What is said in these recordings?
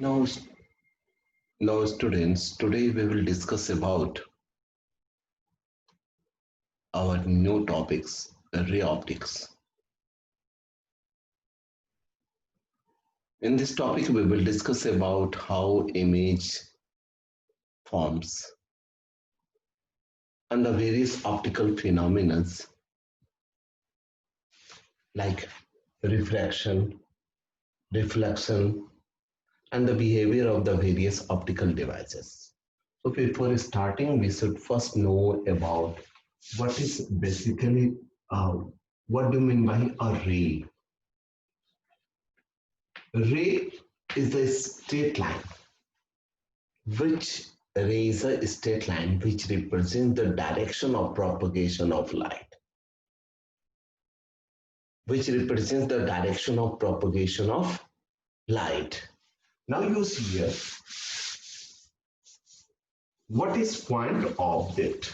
Now, now students, today we will discuss about our new topics, ray optics. In this topic, we will discuss about how image forms and the various optical phenomena like refraction, reflection, and the behavior of the various optical devices. So before starting, we should first know about what is basically, uh, what do you mean by a ray? Ray is a straight line, which ray is a straight line which represents the direction of propagation of light, which represents the direction of propagation of light. Now you see here, what is point object?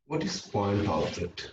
What is point object?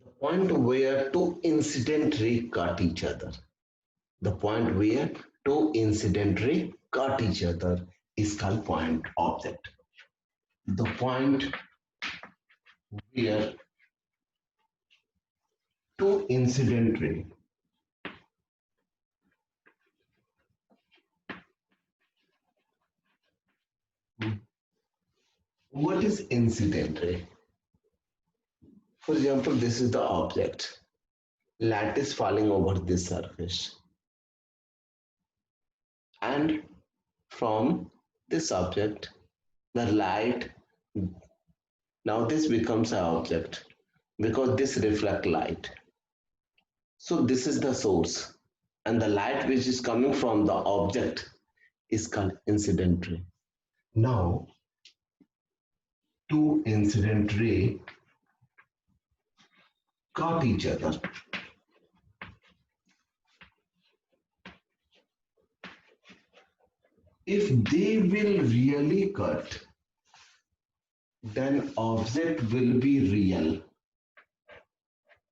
The point where two incident rays cut each other. The point where two incident rays cut each other is called point object. The point where two incident ray. What is incident ray? For example, this is the object. Light is falling over this surface. And from this object, the light, now this becomes an object because this reflects light. So this is the source. And the light which is coming from the object is called incident ray. Now, two incident ray cut each other. If they will really cut, then object will be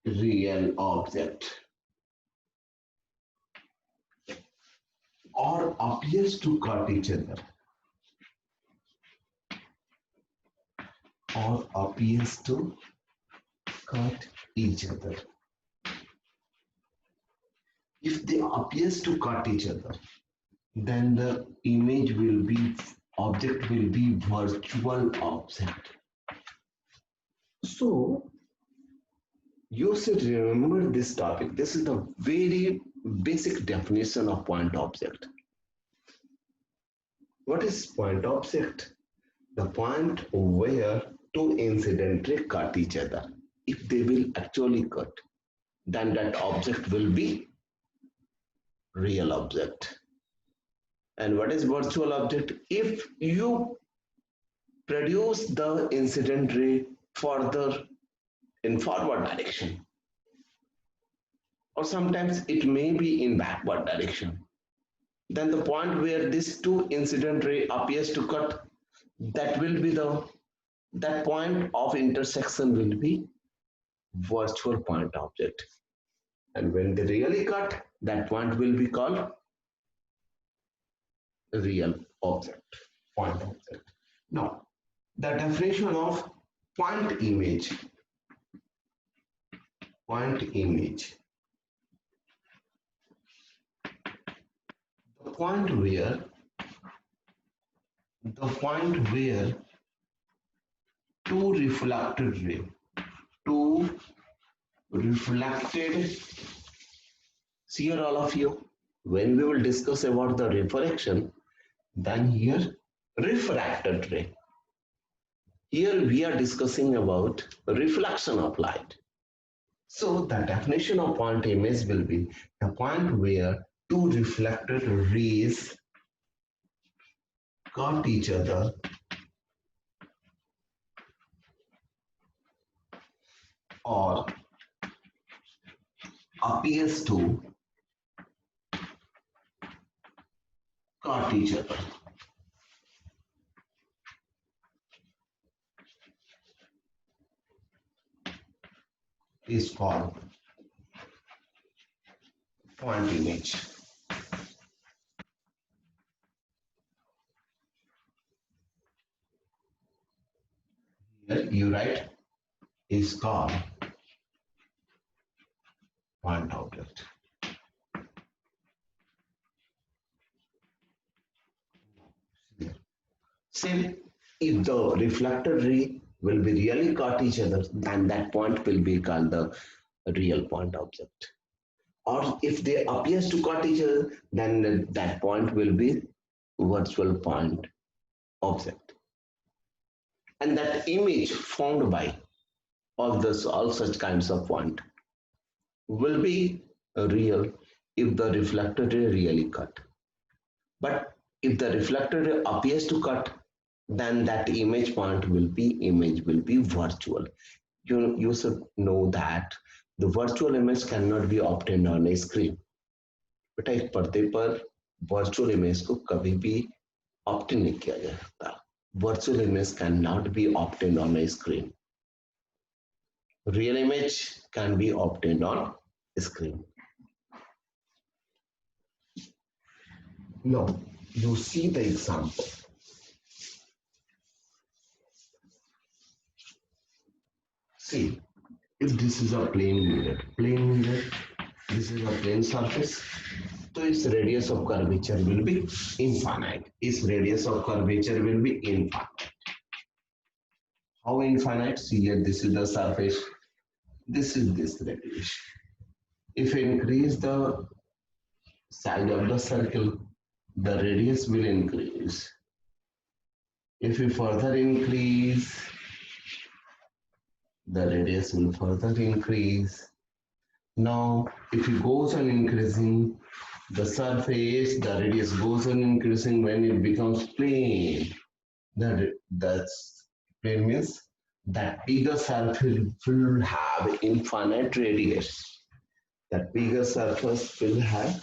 real object, or appears to cut each other, or appears to cut each other. If they appears to cut each other, then the image will be, object will be virtual object. So you should remember this topic. This is the very basic definition of point object. What is point object? The point where two incident rays cut each other. If they will actually cut, then that object will be real object. And what is virtual object? If you produce the incident ray further in forward direction, or sometimes it may be in backward direction, then the point where this two incident ray appears to cut, that will be that point of intersection will be virtual point object. And when they really cut, that point will be called real object, point object. Now, the definition of point image. Point image. The point where two reflected see here all of you, when we will discuss about the refraction, then here refracted ray. Here we are discussing about reflection of light. So the definition of point image will be the point where two reflected rays cut each other or appears to cut each other is called point image. Here you write is called point object. Same, if the reflected ray will be really caught each other, then that point will be called the real point object. Or if they appears to cut each other, then that point will be virtual point object. And that image formed by all such kinds of point will be real if the reflected ray really cut. But if the reflected ray appears to cut, then that image will be virtual. You should know that the virtual image cannot be obtained on a screen. बेटा एक पर्दे पर virtual image को कभी भी obtain नहीं किया जा सकता. Virtual image cannot be obtained on a screen. Real image can be obtained on a screen. Now you see the example. See, if this is a plane mirror, this is a plane surface, so its radius of curvature will be infinite. Its radius of curvature will be infinite. How infinite? See here, this is the surface, this is this radius. If I increase the size of the circle, the radius will increase. If we further increase, the radius will further increase. Now, if it goes on increasing, the surface, the radius goes on increasing when it becomes plane. That's plane means that bigger surface will have infinite radius. That bigger surface will have,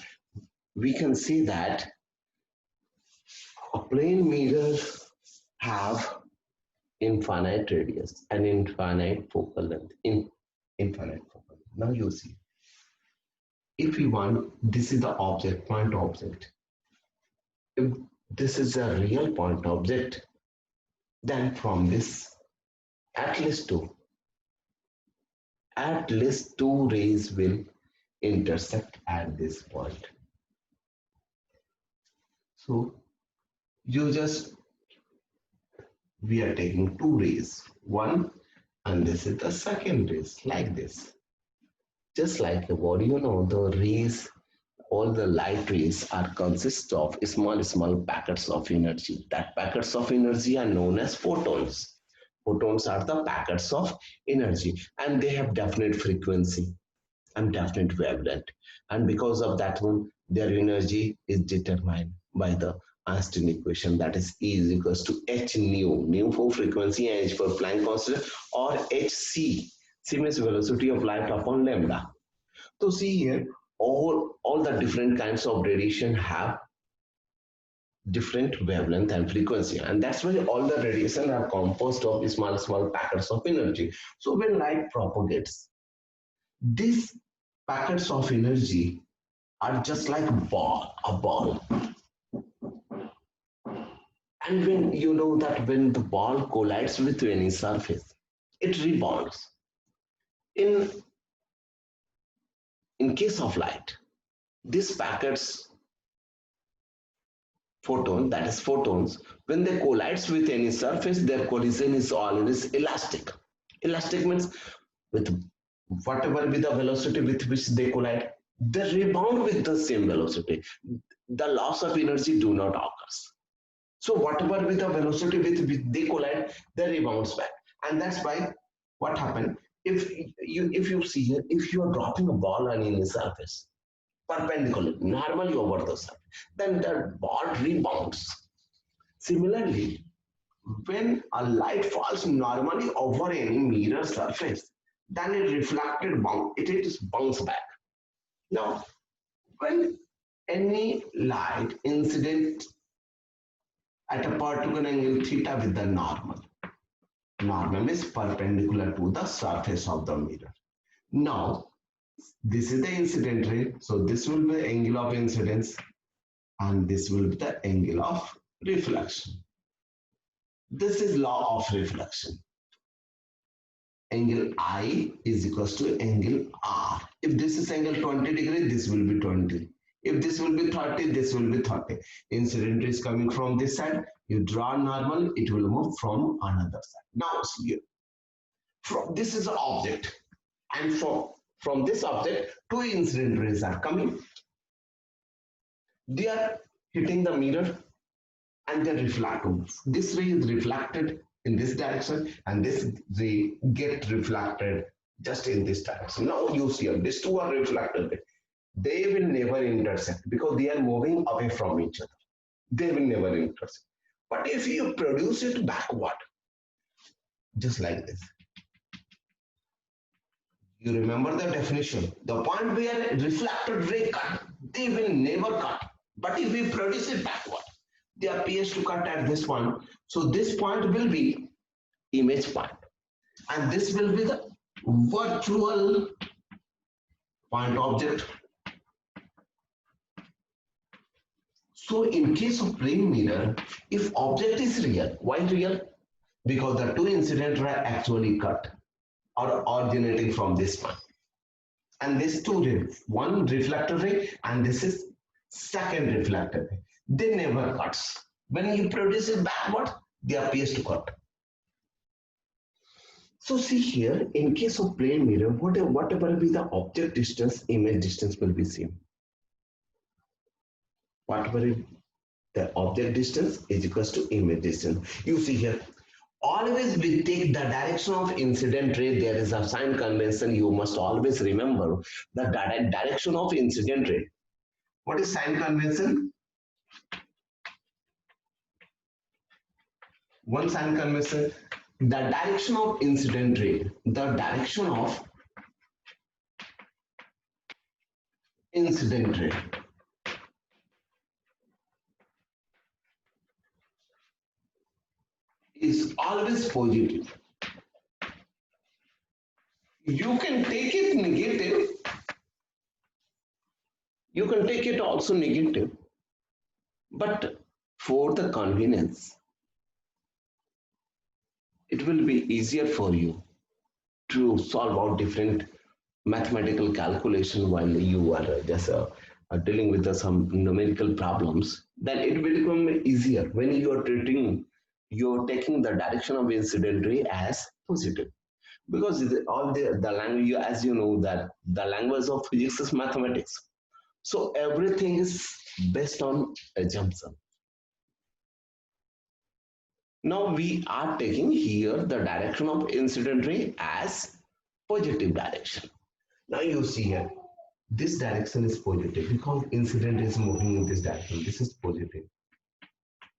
we can see that a plane mirror have infinite radius and infinite focal length. Infinite focal length. Now you see, if we want, this is the object, point object. If this is a real point object, then from this, at least two rays will intersect at this point. So we are taking two rays, one, and this is the second rays, like this. Just like a body, the rays, all the light rays consist of small packets of energy. That packets of energy are known as photons. Photons are the packets of energy, and they have definite frequency and definite wavelength. And because of that one, their energy is determined by the Einstein equation, that is E is equals to h nu for frequency and h for Planck constant, or hc, means velocity of light upon lambda. So see here, all the different kinds of radiation have different wavelength and frequency, and that's why all the radiation are composed of small packets of energy. So when light propagates, these packets of energy are just like a ball. And when you know that when the ball collides with any surface, it rebounds. In case of light, these packets, photons, when they collide with any surface, their collision is always elastic. Elastic means with whatever be the velocity with which they collide, they rebound with the same velocity. The loss of energy do not occur. So whatever with the velocity with which they collide, they rebounds back. And that's why what happened, if you see here, if you are dropping a ball on any surface, perpendicular, normally over the surface, then the ball rebounds. Similarly, when a light falls normally over any mirror surface, then it reflected it is bounce back. Now, when any light incident at a particular angle theta with the normal is perpendicular to the surface of the mirror. Now, this is the incident ray, so this will be the angle of incidence and this will be the angle of reflection. This is law of reflection. Angle I is equals to angle R. If this is angle 20 degree, this will be 20. If this will be 30, this will be 30. Incident is coming from this side. You draw normal, it will move from another side. Now see here. This is an object. And from this object, two incident rays are coming. They are hitting the mirror and they reflect. This ray is reflected in this direction and this ray get reflected just in this direction. Now you see these two are reflected. They will never intersect because they are moving away from each other. They will never intersect. But if you produce it backward, just like this. You remember the definition. The point where reflected ray cut, they will never cut. But if we produce it backward, they appears to cut at this point. So this point will be image point. And this will be the virtual point object. So in case of plane mirror, if object is real, why real? Because the two incident ray actually cut or originating from this point. And this two rays, one reflector ray and this is second reflector ray. They never cuts. When you produce it backward, they appears to cut. So see here, in case of plane mirror, whatever be the object distance, image distance will be same. Whatever the object distance is equals to image distance. You see here, always we take the direction of incident ray. There is a sign convention. You must always remember the direction of incident ray. What is sign convention? One sign convention, the direction of incident ray, the direction of incident ray is always positive. You can take it negative, you can take it also negative, but for the convenience, it will be easier for you to solve out different mathematical calculation while you are just dealing with some numerical problems. Then it will become easier when you are you're taking the direction of incident ray as positive, because all the language, as you know, that the language of physics is mathematics. So everything is based on assumption. Now we are taking here the direction of incident ray as positive direction. Now you see here, this direction is positive because incident is moving in this direction. This is positive.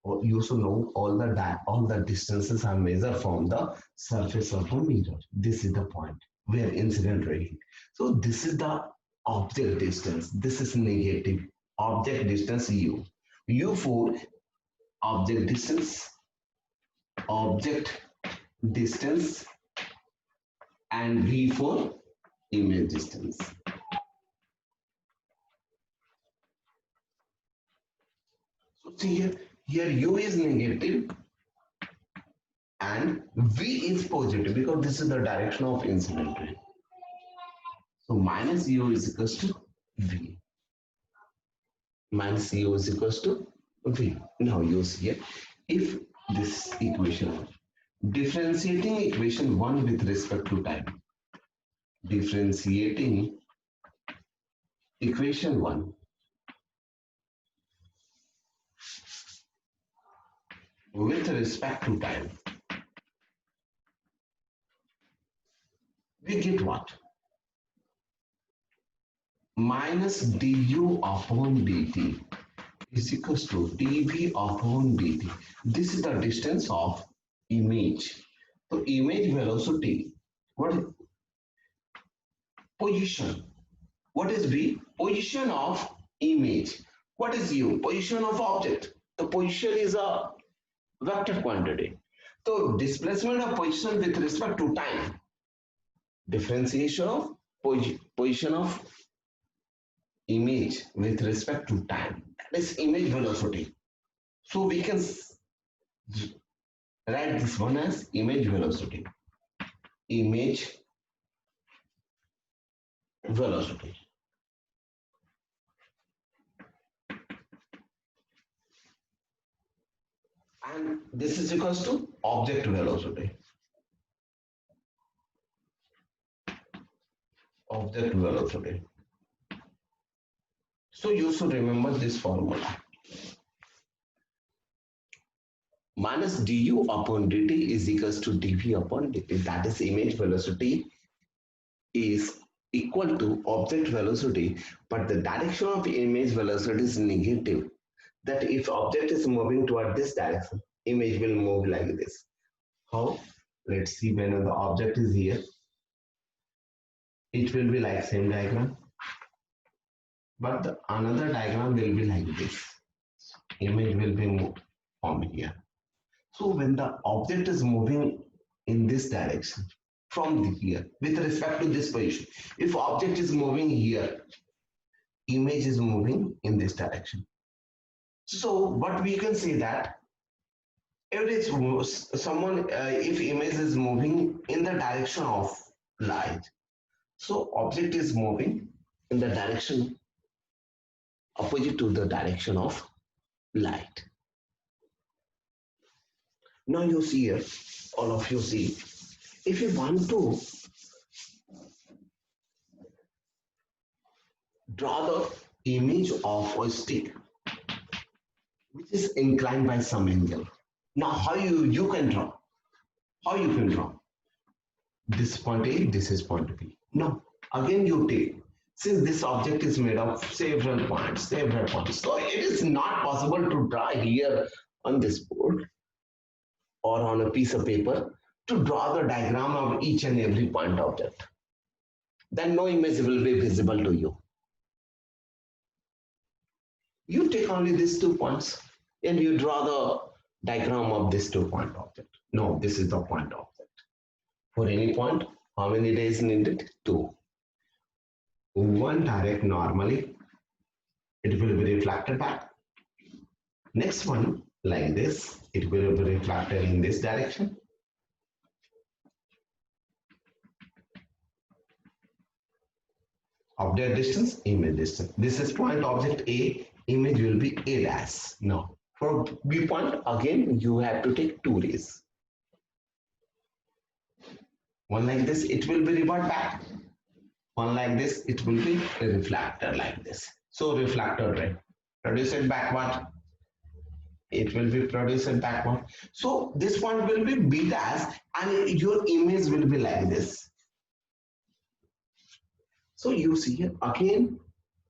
Or you also know all the distances are measured from the surface of the mirror. This is the point where incident ray. So this is the object distance. This is negative. Object distance U. U for object distance, and V for image distance. So see here U is negative and V is positive because this is the direction of incident ray. So minus U is equals to V. Minus U is equals to V. Now you see here, if this equation, differentiating equation 1 with respect to time, differentiating equation 1 with respect to time, we get what? Minus du upon dt is equals to dv upon dt. This is the distance of image. So image velocity, what is position? What is B? Position of image. What is U? Position of object. The position is a vector quantity. So displacement of position with respect to time. Differentiation of position of image with respect to time. That is image velocity. So we can write this one as image velocity. Image velocity. And this is equals to object velocity. Object velocity. So you should remember this formula. Minus du upon dt is equals to dv upon dt. That is image velocity is equal to object velocity, but the direction of image velocity is negative. That if object is moving toward this direction, image will move like this. How? Let's see, when the object is here, it will be like same diagram, but the another diagram will be like this. Image will be moved from here. So when the object is moving in this direction, from here, with respect to this position, if object is moving here, image is moving in this direction. So what we can say that if image is moving in the direction of light, so object is moving in the direction opposite to the direction of light. Now you see here, all of you see, if you want to draw the image of a stick which is inclined by some angle. Now how you can draw? How you can draw? This point A, this is point B. No, again you take, since this object is made of several points. So it is not possible to draw here on this board or on a piece of paper to draw the diagram of each and every point object. Then no image will be visible to you. You take only these 2 points and you draw the diagram of this 2-point object. No, this is the point object. For any point, how many rays needed? 2. One direct normally, it will be reflected back. Next one, like this, it will be reflected in this direction. Object distance, image distance. This is point object A, image will be A dash. No, for B point, again, you have to take 2 rays. One like this, it will be revert back. One like this, it will be a reflector like this. So reflector ray, produce it backward. It will be produced backward. So this point will be B dash and your image will be like this. So you see here again,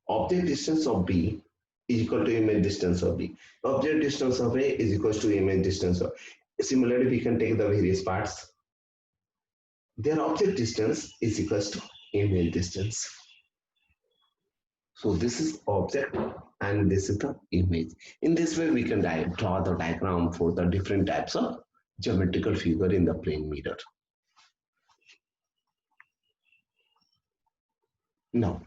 object distance of B is equal to image distance of B. Object distance of A is equal to image distance of. Similarly, we can take the various parts. Their object distance is equal to image distance. So this is object and this is the image. In this way, we can draw the diagram for the different types of geometrical figure in the plane mirror. Now,